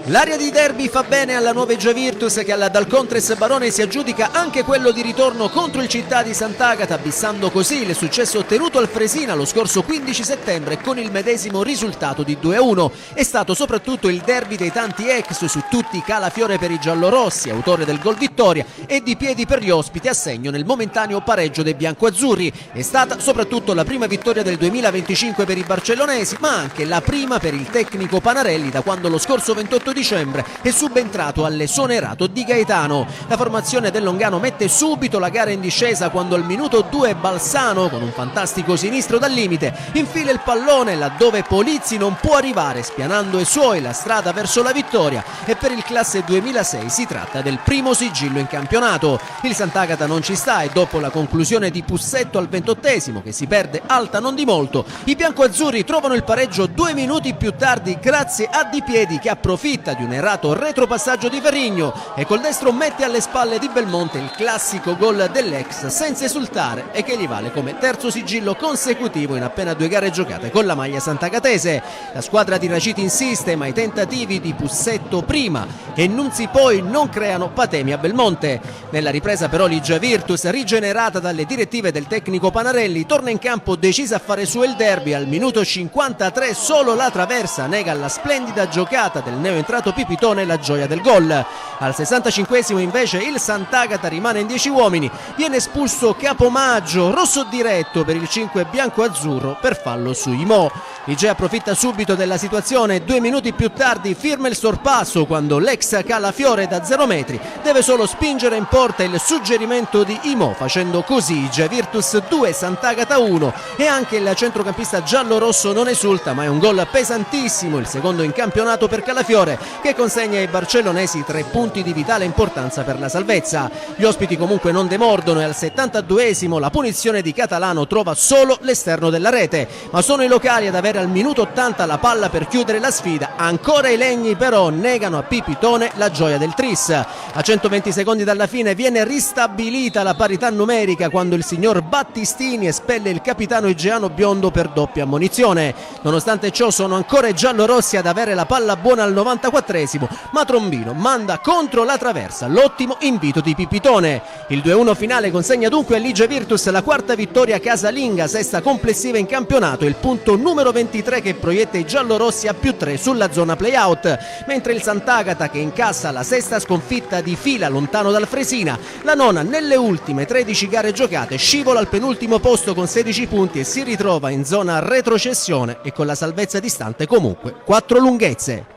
L'aria di derby fa bene alla Nuovegia Virtus che dal Contres Barone si aggiudica anche quello di ritorno contro il Città di Sant'Agata, bissando così il successo ottenuto al Fresina lo scorso 15 settembre con il medesimo risultato di 2-1. È stato soprattutto il derby dei tanti ex, su tutti Calafiore per i giallorossi, autore del gol vittoria, e Di Piedi per gli ospiti a segno nel momentaneo pareggio dei biancoazzurri. È stata soprattutto la prima vittoria del 2025 per i barcellonesi, ma anche la prima per il tecnico Panarelli da quando lo scorso 28 dicembre è subentrato all'esonerato Di Gaetano. La formazione del Longano mette subito la gara in discesa quando al minuto 2 Balsano, con un fantastico sinistro dal limite, infila il pallone laddove Polizzi non può arrivare, spianando ai suoi la strada verso la vittoria, e per il classe 2006 si tratta del primo sigillo in campionato. Il Sant'Agata non ci sta e dopo la conclusione di Pussetto al 28esimo, che si perde alta non di molto, i biancoazzurri trovano il pareggio 2 minuti più tardi grazie a Di Piedi, che approfitta di un errato retropassaggio di Ferrigno e col destro mette alle spalle di Belmonte il classico gol dell'ex senza esultare, e che gli vale come terzo sigillo consecutivo in appena 2 gare giocate con la maglia sant'agatese. La squadra di Raciti insiste, ma i tentativi di Pussetto prima e Nunzi poi non creano patemi a Belmonte. Nella ripresa però Ligia Virtus, rigenerata dalle direttive del tecnico Panarelli, torna in campo decisa a fare su il derby. Al minuto 53 solo la traversa nega alla splendida giocata del neoentrato Pipitone la gioia del gol. Al 65esimo invece il Sant'Agata rimane in 10 uomini, viene espulso Capomaggio, rosso diretto per il 5 bianco-azzurro per fallo su Imò. Ligia approfitta subito della situazione, 2 minuti più tardi firma il sorpasso quando l'ex Calafiore da 0 metri deve solo spingere in porta il suggerimento di Imò, facendo così Ligia Virtus 2 Sant'Agata 1, e anche il centrocampista giallo-rosso non esulta, ma è un gol pesantissimo, il secondo in campionato per Calafiore, che consegna ai barcellonesi 3 punti di vitale importanza per la salvezza. Gli ospiti comunque non demordono e al 72esimo la punizione di Catalano trova solo l'esterno della rete, ma sono i locali ad avere al minuto 80 la palla per chiudere la sfida. Ancora i legni però negano a Pipitone la gioia del tris. A 120 secondi dalla fine viene ristabilita la parità numerica quando il signor Battistini espelle il capitano Igeano Biondo per doppia ammonizione. Nonostante ciò sono ancora i giallorossi ad avere la palla buona al 94esimo, ma Trombino manda contro la traversa l'ottimo invito di Pipitone. Il 2-1 finale consegna dunque a Ligia Virtus la quarta vittoria casalinga, sesta complessiva in campionato, il punto numero 23 che proietta i giallorossi a +3 sulla zona play-out, mentre il Sant'Agata, che incassa la sesta sconfitta di fila lontano dal Fresina, la nona nelle ultime 13 gare giocate, scivola al penultimo posto con 16 punti e si ritrova in zona retrocessione e con la salvezza distante comunque 4 lunghezze.